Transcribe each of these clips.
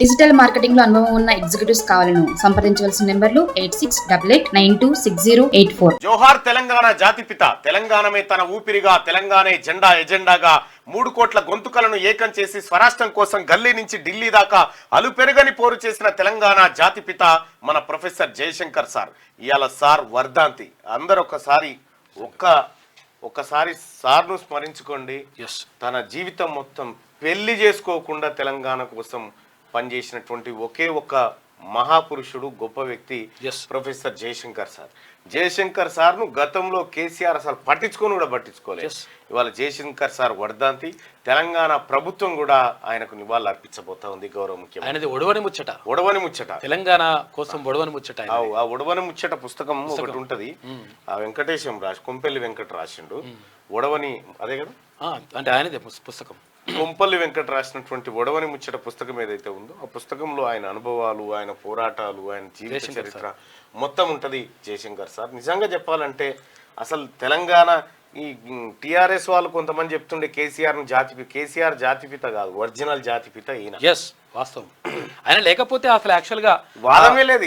Digital marketing లో అనుభవం ఉన్న ఎగ్జిక్యూటివ్స్ కావాలను సంప్రదించవలసిన నెంబర్లు 8688926084. జోహార్ తెలంగాణ జాతిపిత, తెలంగాణమే తన ఊపిరిగా, తెలంగాణే జెండా ఎజెండాగా 3 కోట్ల గొంతుకలను ఏకం చేసి స్వరాష్ట్రం కోసం గల్లీ నుంచి ఢిల్లీ దాకా అలుపెరుగని పోరు చేసిన తెలంగాణ జాతిపిత మన ప్రొఫెసర్ జయశంకర్ సార్. ఇవాళ సార్ వర్ధంతి. అందరూ ఒక్కసారి సార్ను స్మరించుకోండి. తన జీవితం మొత్తం పెళ్లి చేసుకోకుండా తెలంగాణ కోసం పనిచేసినటువంటి ఒకే ఒక మహాపురుషుడు, గొప్ప వ్యక్తి ప్రొఫెసర్ జయశంకర్ సార్. జయశంకర్ సార్ను గతంలో కేసీఆర్ అసలు పట్టించుకోలేదు. ఇవాళ జయశంకర్ సార్ వర్ధంతి. తెలంగాణ ప్రభుత్వం కూడా ఆయనకు నివాళులు అర్పించబోతా ఉంది. గౌరవ ముఖ్యమంత్రి ఒడవని ముచ్చట తెలంగాణ కోసం ఒడవని ముచ్చట. ఆ ఒడవని ముచ్చట పుస్తకం ఒకటి ఉంటది, ఆ వెంకటేశం కొంపెల్లి వెంకట రాసిండు. ఒడవని అదే కదా, అంటే ఆయనదే పుస్తకం. కొంపల్లి వెంకట రాసినటువంటి ఒడవని ముచ్చట పుస్తకం ఏదైతే ఉందో ఆ పుస్తకంలో ఆయన అనుభవాలు, ఆయన పోరాటాలు, ఆయన జీవిత చరిత్ర మొత్తం ఉంటది జయశంకర్ సార్. నిజంగా చెప్పాలంటే అసలు తెలంగాణ ఈ టిఆర్ఎస్ వాళ్ళు కొంతమంది చెప్తుండే కేసీఆర్ జాతిపిత కాదు, ఒరిజినల్ జాతిపిత ఈయన. వాస్తవం. ఆయన లేకపోతే అసలు యాక్చువల్ గా వాదమే లేదు,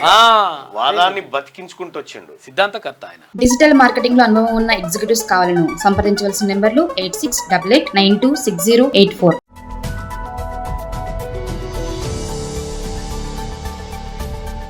వాదాన్ని బతికించుకుంటూ వచ్చిండు, సిద్ధాంతకర్త ఆయన. డిజిటల్ మార్కెటింగ్ లో అనుభవం ఉన్న ఎగ్జిక్యూటివ్స్ కావాలను సంప్రదించవలసిన నెంబర్లు 8688926084.